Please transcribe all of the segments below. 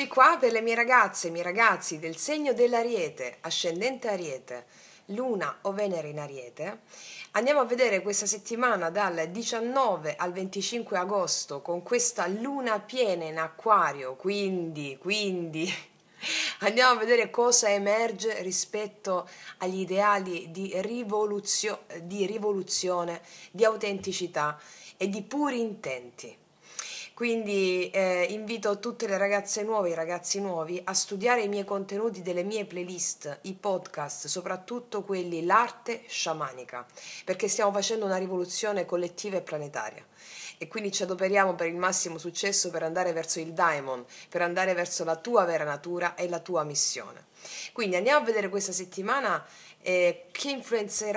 Eccoci qua per le mie ragazze e i miei ragazzi del segno dell'Ariete, ascendente Ariete, Luna o Venere in Ariete. Andiamo a vedere questa settimana dal 19 al 25 agosto con questa luna piena in Acquario, quindi andiamo a vedere cosa emerge rispetto agli ideali di rivoluzione, di autenticità e di puri intenti. Quindi invito tutte le ragazze nuove e i ragazzi nuovi a studiare i miei contenuti delle mie playlist, i podcast, soprattutto quelli l'arte sciamanica, perché stiamo facendo una rivoluzione collettiva e planetaria. E quindi ci adoperiamo per il massimo successo per andare verso il Daimon, per andare verso la tua vera natura e la tua missione. Quindi andiamo a vedere questa settimana che influenza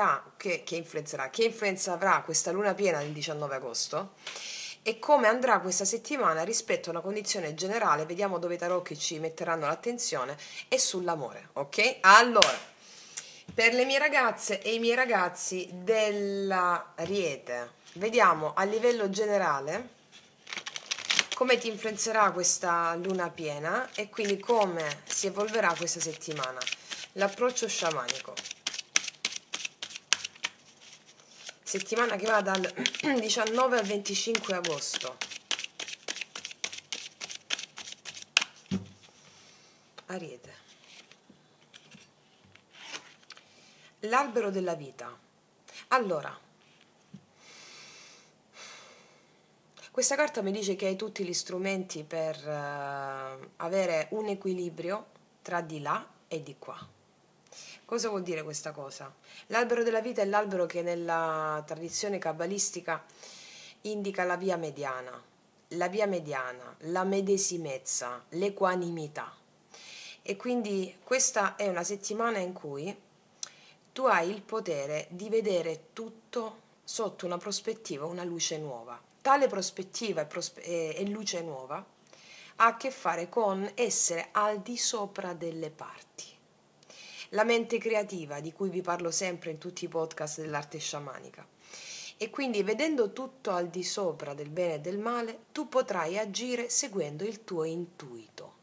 avrà questa luna piena del 19 agosto e come andrà questa settimana rispetto a una condizione generale. Vediamo dove i tarocchi ci metteranno l'attenzione e sull'amore, ok? Allora, per le mie ragazze e i miei ragazzi dell'Ariete, vediamo a livello generale come ti influenzerà questa luna piena e quindi come si evolverà questa settimana. L'approccio sciamanico. Settimana che va dal 19 al 25 agosto. Ariete. L'albero della vita. Allora, questa carta mi dice che hai tutti gli strumenti per avere un equilibrio tra di là e di qua. Cosa vuol dire questa cosa? L'albero della vita è l'albero che nella tradizione cabalistica indica la via mediana, la medesimezza, l'equanimità. E quindi questa è una settimana in cui tu hai il potere di vedere tutto sotto una prospettiva, una luce nuova. Tale prospettiva e luce nuova ha a che fare con essere al di sopra delle parti. La mente creativa, di cui vi parlo sempre in tutti i podcast dell'arte sciamanica. E quindi vedendo tutto al di sopra del bene e del male, tu potrai agire seguendo il tuo intuito.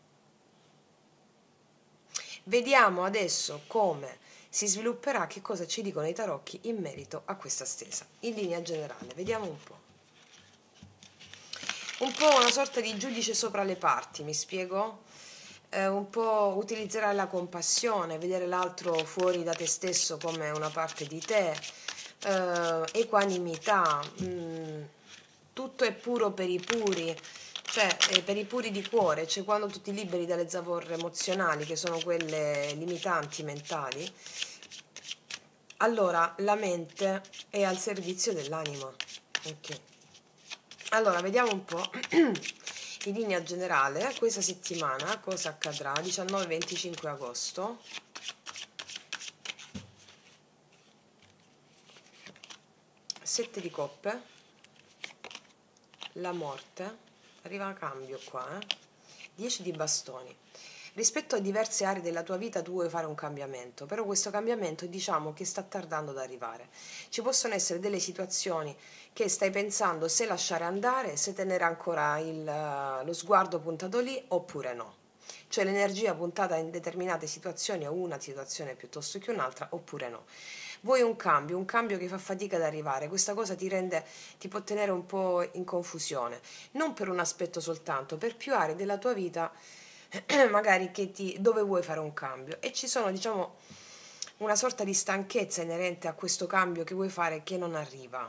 Vediamo adesso come si svilupperà, che cosa ci dicono i tarocchi in merito a questa stesa. In linea generale, vediamo un po'. Un po' una sorta di giudice sopra le parti, mi spiego? Un po' utilizzare la compassione, vedere l'altro fuori da te stesso come una parte di te, equanimità, tutto è puro per i puri, cioè per i puri di cuore, cioè quando tu ti liberi dalle zavorre emozionali, che sono quelle limitanti mentali, allora la mente è al servizio dell'anima. Ok. Allora, vediamo un po'. In linea generale, questa settimana cosa accadrà? 19-25 agosto. Sette di coppe, la morte, arriva a cambio qua, 10 di bastoni. Rispetto a diverse aree della tua vita tu vuoi fare un cambiamento, però questo cambiamento diciamo che sta tardando ad arrivare. Ci possono essere delle situazioni che stai pensando se lasciare andare, se tenere ancora lo sguardo puntato lì oppure no. Cioè l'energia puntata in determinate situazioni o una situazione piuttosto che un'altra oppure no. Vuoi un cambio che fa fatica ad arrivare, questa cosa ti può tenere un po' in confusione, non per un aspetto soltanto, per più aree della tua vita magari dove vuoi fare un cambio e ci sono diciamo una sorta di stanchezza inerente a questo cambio che vuoi fare che non arriva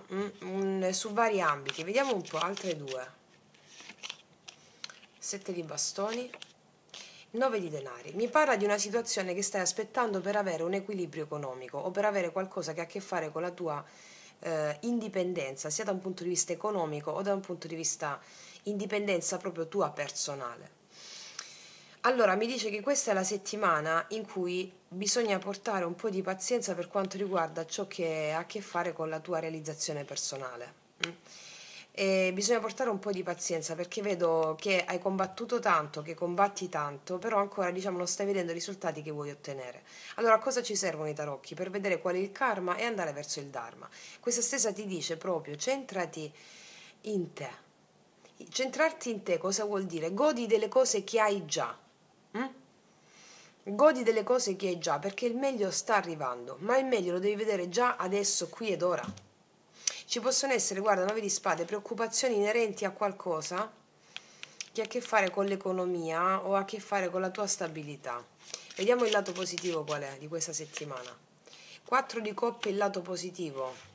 su vari ambiti. Vediamo un po', altre due. 7 di bastoni, 9 di denari. Mi parla di una situazione che stai aspettando per avere un equilibrio economico o per avere qualcosa che ha a che fare con la tua indipendenza, sia da un punto di vista economico o da un punto di vista indipendenza proprio tua personale. Allora, mi dice che questa è la settimana in cui bisogna portare un po' di pazienza per quanto riguarda ciò che ha a che fare con la tua realizzazione personale. E bisogna portare un po' di pazienza perché vedo che hai combattuto tanto, che combatti tanto, però ancora diciamo non stai vedendo i risultati che vuoi ottenere. Allora, a cosa ci servono i tarocchi? Per vedere qual è il karma e andare verso il dharma. Questa stessa ti dice proprio centrati in te. Centrarti in te cosa vuol dire? Godi delle cose che hai già. Mm? Godi delle cose che hai già, perché il meglio sta arrivando, ma il meglio lo devi vedere già adesso, qui ed ora. Ci possono essere, guarda, 9 di spade, preoccupazioni inerenti a qualcosa che ha a che fare con l'economia o ha a che fare con la tua stabilità. Vediamo il lato positivo qual è di questa settimana. 4 di coppe, il lato positivo.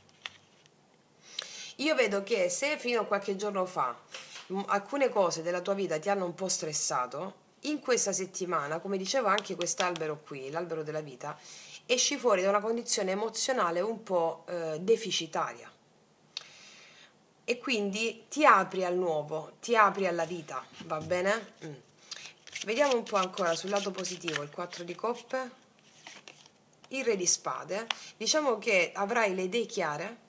Io vedo che se fino a qualche giorno fa alcune cose della tua vita ti hanno un po' stressato, in questa settimana, come diceva anche quest'albero qui, l'albero della vita, esci fuori da una condizione emozionale un po' deficitaria e quindi ti apri al nuovo, ti apri alla vita, va bene? Vediamo un po' ancora sul lato positivo, il 4 di coppe, il re di spade. Diciamo che avrai le idee chiare,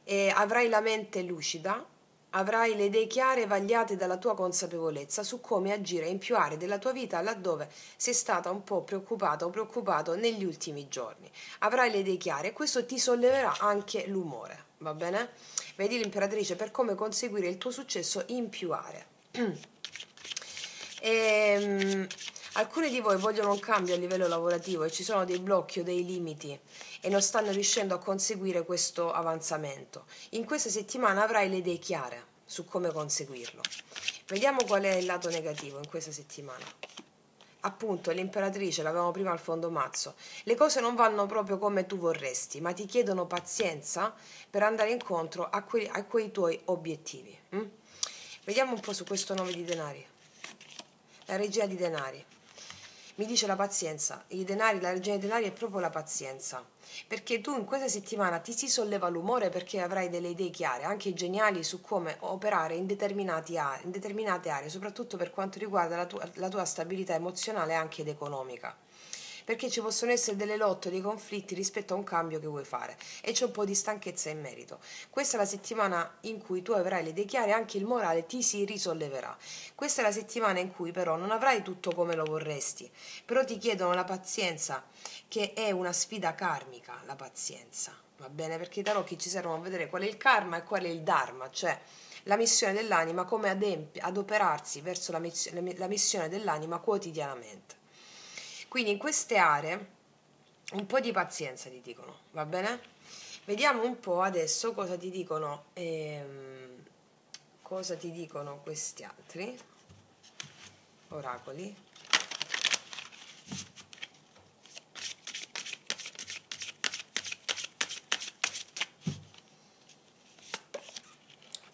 e avrai la mente lucida, avrai le idee chiare e vagliate dalla tua consapevolezza su come agire in più aree della tua vita laddove sei stata un po' preoccupata o preoccupato negli ultimi giorni. Avrai le idee chiare e questo ti solleverà anche l'umore, va bene? Vedi l'imperatrice per come conseguire il tuo successo in più aree. Alcuni di voi vogliono un cambio a livello lavorativo e ci sono dei blocchi o dei limiti e non stanno riuscendo a conseguire questo avanzamento. In questa settimana avrai le idee chiare su come conseguirlo. Vediamo qual è il lato negativo in questa settimana. Appunto, l'imperatrice, l'avevamo prima al fondo mazzo. Le cose non vanno proprio come tu vorresti, ma ti chiedono pazienza per andare incontro a quei tuoi obiettivi. Vediamo un po' su questo 9 di denari. La regina di denari. Mi dice la pazienza, i denari, la regina dei denari è proprio la pazienza, perché tu in questa settimana ti si solleva l'umore perché avrai delle idee chiare, anche geniali su come operare in determinate aree, soprattutto per quanto riguarda la tua stabilità emozionale anche ed economica. Perché ci possono essere delle lotte, dei conflitti rispetto a un cambio che vuoi fare e c'è un po' di stanchezza in merito. Questa è la settimana in cui tu avrai le idee chiare e anche il morale ti si risolleverà. Questa è la settimana in cui però non avrai tutto come lo vorresti, però ti chiedono la pazienza, che è una sfida karmica, la pazienza, va bene? Perché i tarocchi ci servono a vedere qual è il karma e qual è il dharma, cioè la missione dell'anima, come adoperarsi verso la missione dell'anima quotidianamente. Quindi in queste aree un po' di pazienza ti dicono, va bene? Vediamo un po' adesso cosa ti dicono questi altri oracoli.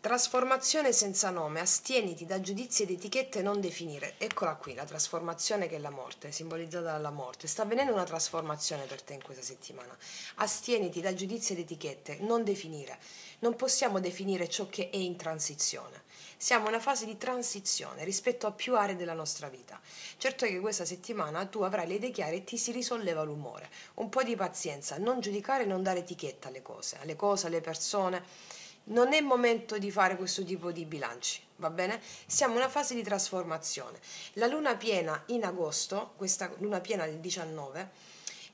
Trasformazione senza nome, astieniti da giudizi ed etichette non definire. Eccola qui, la trasformazione che è la morte, simbolizzata dalla morte. Sta avvenendo una trasformazione per te in questa settimana. Astieniti da giudizi ed etichette, non definire. Non possiamo definire ciò che è in transizione. Siamo in una fase di transizione rispetto a più aree della nostra vita. Certo è che questa settimana tu avrai le idee chiare e ti si risolleva l'umore. Un po' di pazienza, non giudicare e non dare etichetta alle cose, alle persone. Non è momento di fare questo tipo di bilanci, va bene? Siamo in una fase di trasformazione. La luna piena in agosto, questa luna piena del 19,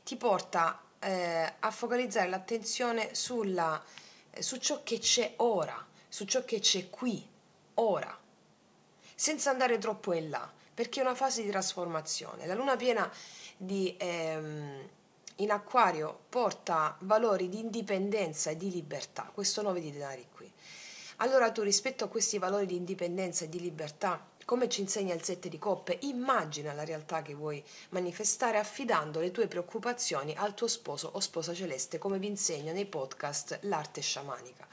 ti porta a focalizzare l'attenzione su ciò che c'è ora, su ciò che c'è qui, ora, senza andare troppo in là, perché è una fase di trasformazione. La luna piena in acquario porta valori di indipendenza e di libertà, questo 9 di denari qui. Allora tu rispetto a questi valori di indipendenza e di libertà, come ci insegna il 7 di coppe, immagina la realtà che vuoi manifestare affidando le tue preoccupazioni al tuo sposo o sposa celeste, come vi insegno nei podcast L'arte sciamanica.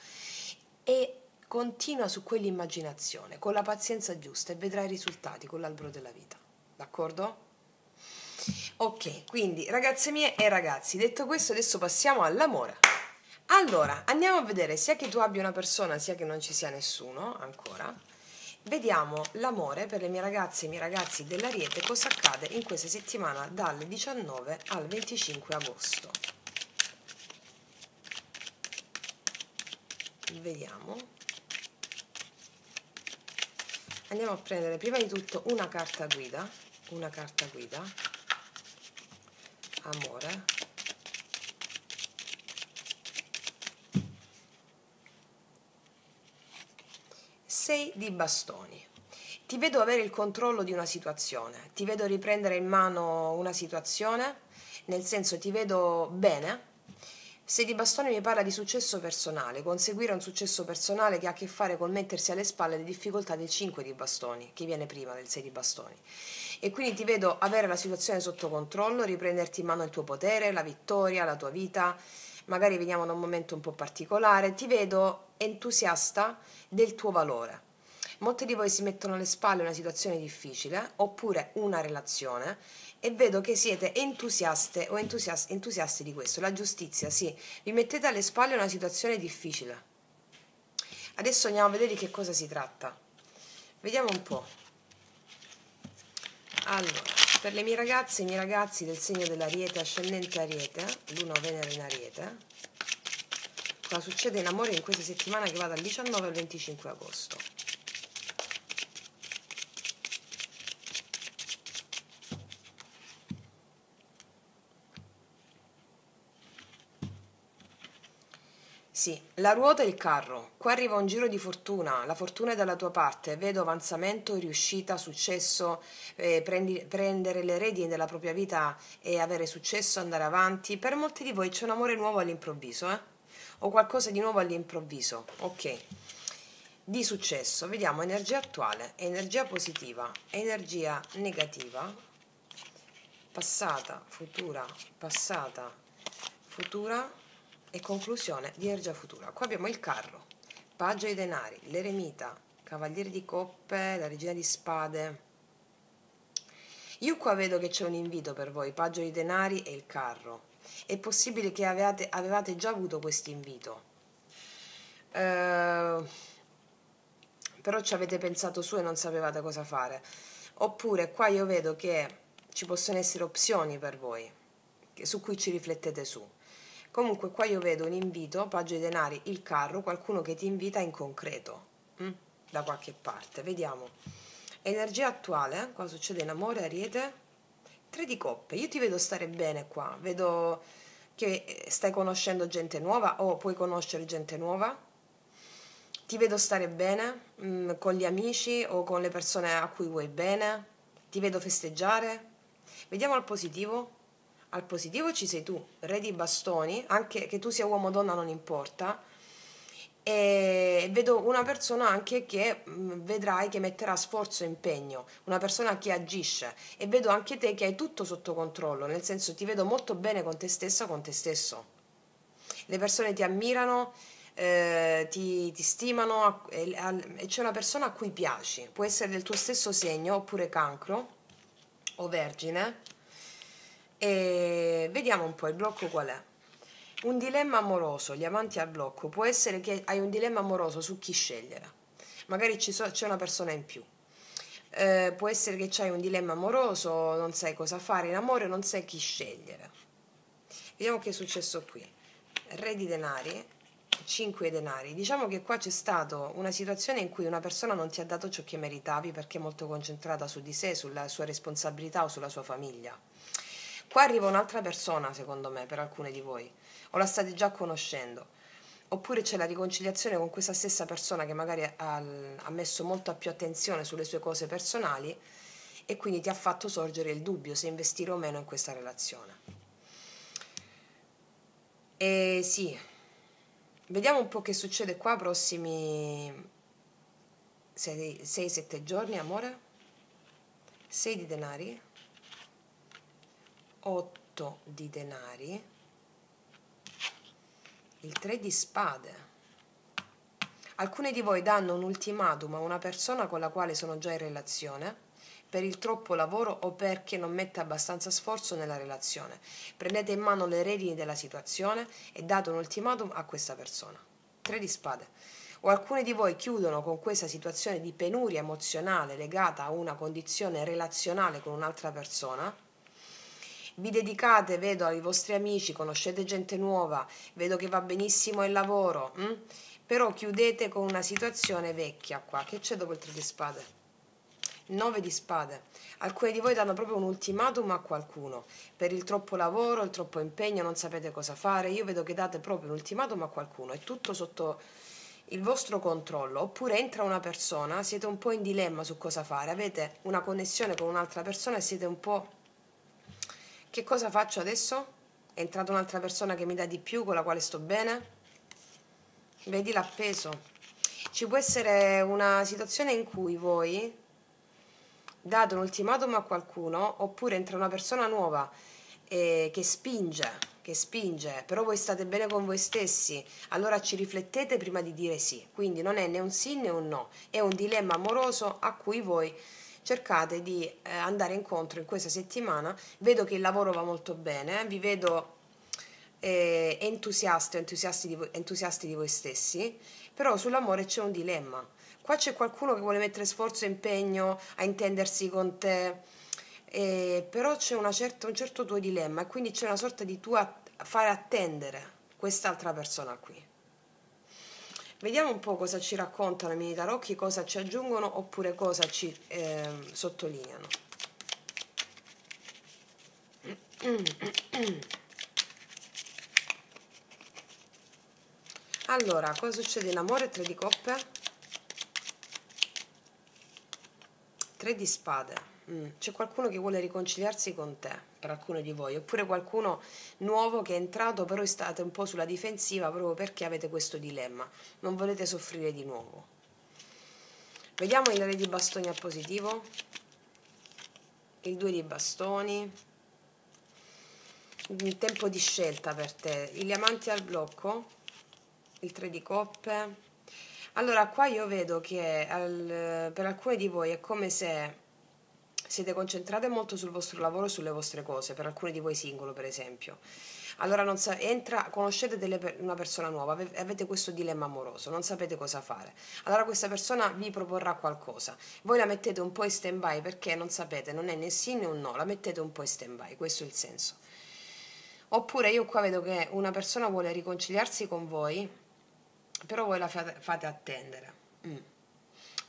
E continua su quell'immaginazione, con la pazienza giusta e vedrai i risultati con l'albero della vita. D'accordo? Ok, quindi ragazze mie e ragazzi, detto questo adesso passiamo all'amore. Allora, andiamo a vedere sia che tu abbia una persona sia che non ci sia nessuno ancora. Vediamo l'amore per le mie ragazze e i miei ragazzi dell'Ariete, cosa accade in questa settimana dal 19 al 25 agosto. Vediamo. Andiamo a prendere prima di tutto una carta guida, amore. 6 di bastoni. Ti vedo avere il controllo di una situazione, ti vedo riprendere in mano una situazione, nel senso ti vedo bene. 6 di bastoni mi parla di successo personale, conseguire un successo personale che ha a che fare con mettersi alle spalle le difficoltà del 5 di bastoni, che viene prima del 6 di bastoni. E quindi ti vedo avere la situazione sotto controllo, riprenderti in mano il tuo potere, la vittoria, la tua vita. Magari veniamo da un momento un po' particolare, ti vedo entusiasta del tuo valore. Molti di voi si mettono alle spalle una situazione difficile oppure una relazione e vedo che siete entusiaste o entusiasti di questo. La giustizia, sì, vi mettete alle spalle una situazione difficile. Adesso andiamo a vedere di che cosa si tratta. Vediamo un po'. Allora, per le mie ragazze e i miei ragazzi del segno dell'Ariete, ascendente Ariete, Luna o Venere in Ariete, cosa succede in amore in questa settimana che va dal 19 al 25 agosto? Sì, la ruota e il carro. Qua arriva un giro di fortuna, la fortuna è dalla tua parte, vedo avanzamento, riuscita, successo, prendere le redini della propria vita e avere successo, andare avanti. Per molti di voi c'è un amore nuovo all'improvviso, o qualcosa di nuovo all'improvviso, ok. Di successo, vediamo energia attuale, energia positiva, energia negativa, passata, futura e conclusione di energia futura. Qua abbiamo il carro, paggio ai denari, l'eremita, cavaliere di coppe, la regina di spade. Io qua vedo che c'è un invito per voi, paggio di denari e il carro. È possibile che avevate già avuto questo invito, però ci avete pensato su e non sapevate cosa fare. Oppure qua io vedo che ci possono essere opzioni per voi, su cui ci riflettete su. Comunque qua io vedo un invito, paggio di denari, il carro, qualcuno che ti invita in concreto, da qualche parte. Vediamo. Energia attuale, cosa succede in amore, Ariete? 3 di coppe, io ti vedo stare bene qua, vedo che stai conoscendo gente nuova o puoi conoscere gente nuova. Ti vedo stare bene con gli amici o con le persone a cui vuoi bene. Ti vedo festeggiare. Vediamo al positivo. Al positivo ci sei tu, re di bastoni, anche che tu sia uomo o donna non importa. E vedo una persona anche che vedrai che metterà sforzo e impegno, una persona che agisce, e vedo anche te che hai tutto sotto controllo, nel senso ti vedo molto bene con te stessa, con te stesso. Le persone ti ammirano, ti stimano e c'è una persona a cui piaci, può essere del tuo stesso segno oppure cancro o vergine. E vediamo un po' il blocco qual è. Un dilemma amoroso, gli amanti al blocco, può essere che hai un dilemma amoroso su chi scegliere, magari c'è una persona in più. Può essere che c'hai un dilemma amoroso, non sai cosa fare in amore, non sai chi scegliere. Vediamo che è successo qui. Re di denari, 5 denari. Diciamo che qua c'è stata una situazione in cui una persona non ti ha dato ciò che meritavi perché è molto concentrata su di sé, sulla sua responsabilità o sulla sua famiglia. Qua arriva un'altra persona, secondo me, per alcuni di voi, o la state già conoscendo, oppure c'è la riconciliazione con questa stessa persona che magari ha messo molta più attenzione sulle sue cose personali e quindi ti ha fatto sorgere il dubbio se investire o meno in questa relazione. E sì, vediamo un po' che succede qua prossimi 6-7 giorni, amore. 6 di denari, 8 di denari, il 3 di spade. Alcuni di voi danno un ultimatum a una persona con la quale sono già in relazione per il troppo lavoro o perché non mette abbastanza sforzo nella relazione. Prendete in mano le redini della situazione e date un ultimatum a questa persona. 3 di spade. O alcuni di voi chiudono con questa situazione di penuria emozionale legata a una condizione relazionale con un'altra persona. Vi dedicate, vedo, ai vostri amici, conoscete gente nuova, vedo che va benissimo il lavoro, però chiudete con una situazione vecchia qua. Che c'è dopo il 3 di spade? 9 di spade. Alcuni di voi danno proprio un ultimatum a qualcuno per il troppo lavoro, il troppo impegno, non sapete cosa fare. Io vedo che date proprio un ultimatum a qualcuno, è tutto sotto il vostro controllo, oppure entra una persona, siete un po' in dilemma su cosa fare, avete una connessione con un'altra persona e siete un po': che cosa faccio adesso? È entrata un'altra persona che mi dà di più, con la quale sto bene? Vedi l'appeso. Ci può essere una situazione in cui voi date un ultimatum a qualcuno, oppure entra una persona nuova che spinge, però voi state bene con voi stessi, allora ci riflettete prima di dire sì. Quindi non è né un sì né un no, è un dilemma amoroso a cui voi cercate di andare incontro in questa settimana. Vedo che il lavoro va molto bene, vi vedo entusiasti di voi stessi, però sull'amore c'è un dilemma. Qua c'è qualcuno che vuole mettere sforzo e impegno a intendersi con te, però c'è un certo tuo dilemma, e quindi c'è una sorta di fare attendere quest'altra persona qui. Vediamo un po' cosa ci raccontano i miei tarocchi, cosa ci aggiungono oppure cosa ci sottolineano. Allora, cosa succede in amore? 3 di coppe, 3 di spade. C'è qualcuno che vuole riconciliarsi con te, per alcuni di voi, oppure qualcuno nuovo che è entrato, però state un po' sulla difensiva proprio perché avete questo dilemma, non volete soffrire di nuovo. Vediamo il re di bastoni a positivo, il 2 di bastoni, il tempo di scelta per te, gli amanti al blocco, il 3 di coppe. Allora, qua io vedo che per alcuni di voi è come se siete concentrate molto sul vostro lavoro e sulle vostre cose, per alcuni di voi singolo, per esempio. Allora conoscete una persona nuova, avete questo dilemma amoroso, non sapete cosa fare. Allora questa persona vi proporrà qualcosa. Voi la mettete un po' in stand-by perché non sapete, non è né sì né un no, la mettete un po' in stand-by, questo è il senso. Oppure io qua vedo che una persona vuole riconciliarsi con voi, però voi la fate attendere.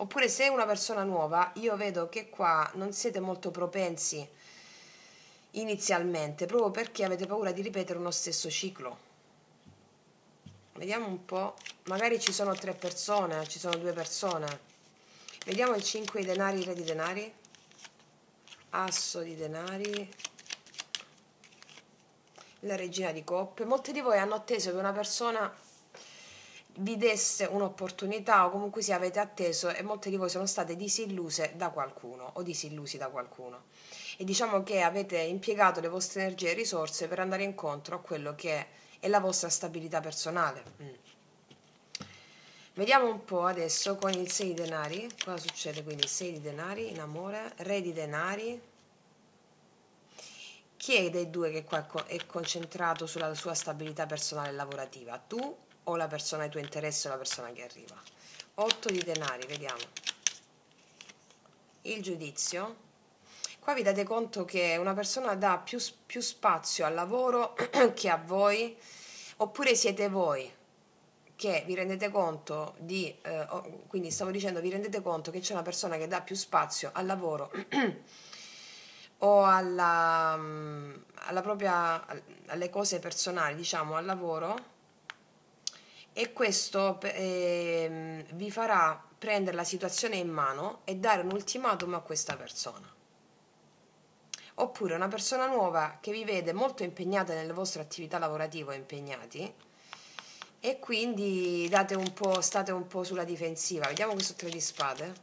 Oppure se è una persona nuova, io vedo che qua non siete molto propensi inizialmente, proprio perché avete paura di ripetere uno stesso ciclo. Vediamo un po', magari ci sono 3 persone, ci sono 2 persone. Vediamo il 5 di denari, il re di denari, asso di denari, la regina di coppe. Molti di voi hanno atteso che una persona vi desse un'opportunità, o comunque sia avete atteso, e molte di voi sono state disilluse da qualcuno o disillusi da qualcuno, e diciamo che avete impiegato le vostre energie e risorse per andare incontro a quello che è la vostra stabilità personale. Vediamo un po' adesso con il 6 di denari cosa succede. Quindi 6 di denari in amore, re di denari. Chi è dei due che qua è concentrato sulla sua stabilità personale e lavorativa? Tu o la persona di tuo interesse o la persona che arriva? 8 di denari, vediamo. Il giudizio. Qua vi date conto che una persona dà più spazio al lavoro che a voi, oppure siete voi che vi rendete conto quindi stavo dicendo, vi rendete conto che c'è una persona che dà più spazio al lavoro o alle cose personali, diciamo, al lavoro, e questo vi farà prendere la situazione in mano e dare un ultimatum a questa persona. Oppure una persona nuova che vi vede molto impegnata nelle vostre attività lavorative, impegnati, e quindi state un po' sulla difensiva. Vediamo questo 3 di spade,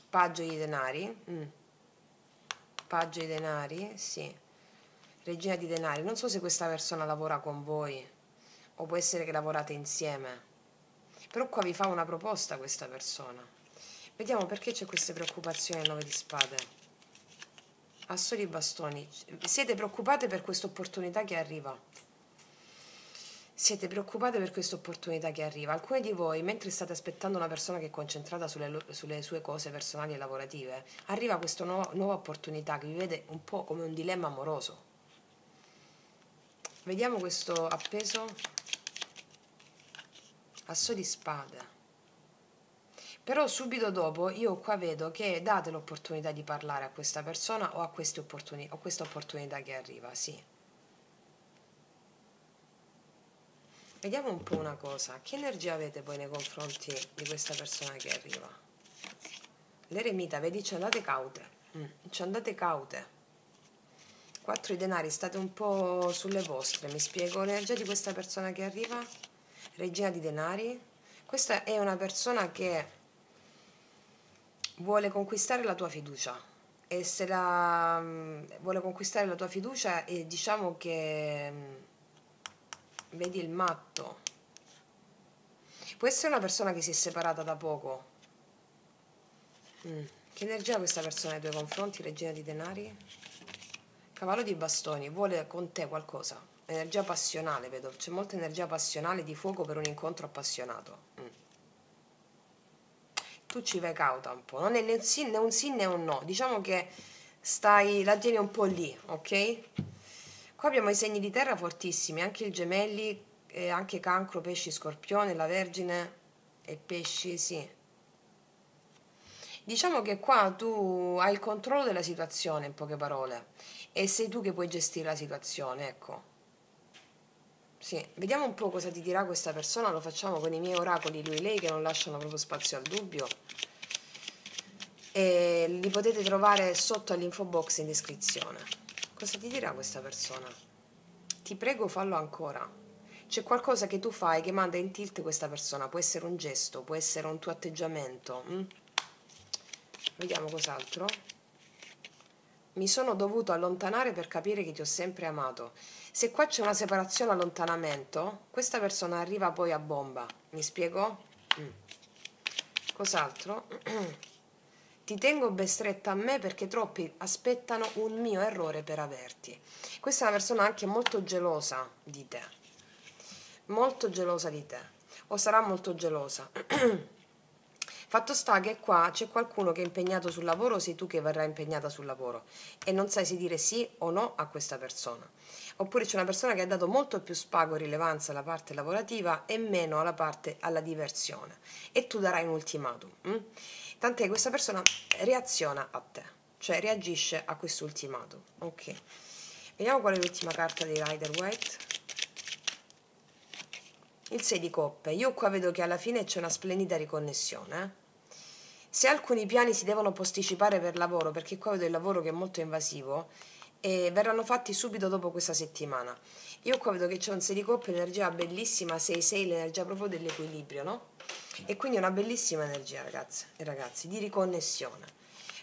paggio di denari, paggio di denari, sì, regina di denari. Non so se questa persona lavora con voi o può essere che lavorate insieme, però qua vi fa una proposta questa persona. Vediamo perché c'è queste preoccupazioni al 9 di spade, asso di bastoni. Siete preoccupate per questa opportunità che arriva. Siete preoccupate per questa opportunità che arriva. Alcuni di voi, mentre state aspettando una persona che è concentrata sulle sue cose personali e lavorative, arriva questa nuova opportunità che vi vede un po' come un dilemma amoroso. Vediamo questo appeso, asso di spade. Però subito dopo io qua vedo che date l'opportunità di parlare a questa persona o a questa opportunità che arriva, sì. Vediamo un po' una cosa. Che energia avete poi nei confronti di questa persona che arriva? L'eremita, vedi, ci andate caute. Ci andate caute. 4 di denari, state un po' sulle vostre. Mi spiego l'energia di questa persona che arriva? Regina di denari. Questa è una persona che vuole conquistare la tua fiducia. E se la vuole conquistare la tua fiducia, e diciamo che vedi il matto. Può essere una persona che si è separata da poco. Che energia ha questa persona nei tuoi confronti, regina di denari? Cavallo di bastoni, vuole con te qualcosa. Energia passionale, vedo. C'è molta energia passionale di fuoco per un incontro appassionato. Tu ci vai cauta un po'. Non è né un sì né un no. Diciamo che la tieni un po' lì, ok? Qua abbiamo i segni di terra fortissimi, anche i gemelli, anche cancro, pesci, scorpione, la vergine e pesci, sì. Diciamo che qua tu hai il controllo della situazione, in poche parole, e sei tu che puoi gestire la situazione, ecco. Sì, vediamo un po' cosa ti dirà questa persona, lo facciamo con i miei oracoli, lui e lei, che non lasciano proprio spazio al dubbio. E li potete trovare sotto all'info box in descrizione. Cosa ti dirà questa persona? Ti prego, fallo ancora. C'è qualcosa che tu fai che manda in tilt questa persona, può essere un gesto, può essere un tuo atteggiamento. Vediamo cos'altro. Mi sono dovuto allontanare per capire che ti ho sempre amato. Se qua c'è una separazione, allontanamento, questa persona arriva poi a bomba. Mi spiego? Cos'altro? Ti tengo ben stretta a me perché troppi aspettano un mio errore per averti. Questa è una persona anche molto gelosa di te. Molto gelosa di te. O sarà molto gelosa. Fatto sta che qua c'è qualcuno che è impegnato sul lavoro, sei tu che verrai impegnata sul lavoro e non sai se dire sì o no a questa persona. Oppure c'è una persona che ha dato molto più spago e rilevanza alla parte lavorativa e meno alla diversione, e tu darai un ultimatum. Tant'è che questa persona reaziona a te, cioè reagisce a questo ultimatum. Ok, vediamo qual è l'ultima carta dei Rider-Waite. Il 6 di coppe. Io qua vedo che alla fine c'è una splendida riconnessione. Se alcuni piani si devono posticipare per lavoro, perché qua vedo il lavoro che è molto invasivo, e verranno fatti subito dopo questa settimana. Io qua vedo che c'è un 6 di coppe, energia bellissima, 6-6, l'energia proprio dell'equilibrio, no? E quindi una bellissima energia, ragazze e ragazzi, di riconnessione.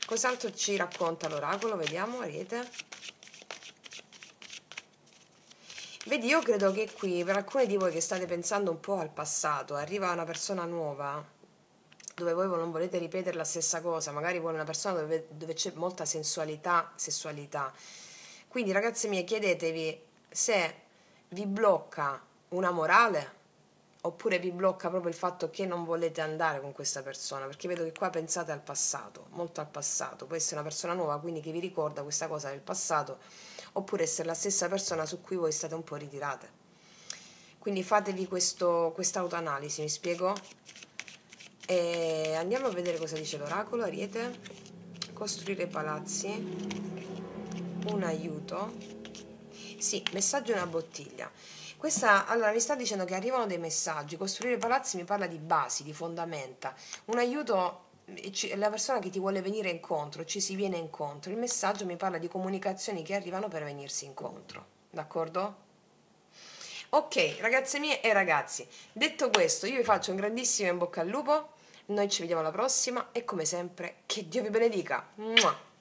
Cos'altro ci racconta l'oracolo? Vediamo, Ariete. Vedi, io credo che qui, per alcuni di voi che state pensando un po' al passato, arriva una persona nuova, dove voi non volete ripetere la stessa cosa, magari vuole una persona dove c'è molta sensualità, sessualità. Quindi, ragazze mie, chiedetevi se vi blocca una morale, oppure vi blocca proprio il fatto che non volete andare con questa persona, perché vedo che qua pensate al passato, molto al passato. Può essere una persona nuova, quindi che vi ricorda questa cosa del passato, oppure essere la stessa persona su cui voi state un po' ritirate. Quindi fatevi questa autoanalisi, mi spiego? E andiamo a vedere cosa dice l'oracolo. Ariete. Costruire palazzi, un aiuto. Sì, messaggio è una bottiglia. Questa, allora, mi sta dicendo che arrivano dei messaggi. Costruire palazzi mi parla di basi, di fondamenta. Un aiuto è la persona che ti vuole venire incontro, ci si viene incontro. Il messaggio mi parla di comunicazioni che arrivano per venirsi incontro. D'accordo? Ok, ragazze mie e ragazzi, detto questo, io vi faccio un grandissimo in bocca al lupo. Noi ci vediamo alla prossima e come sempre, che Dio vi benedica. Mua!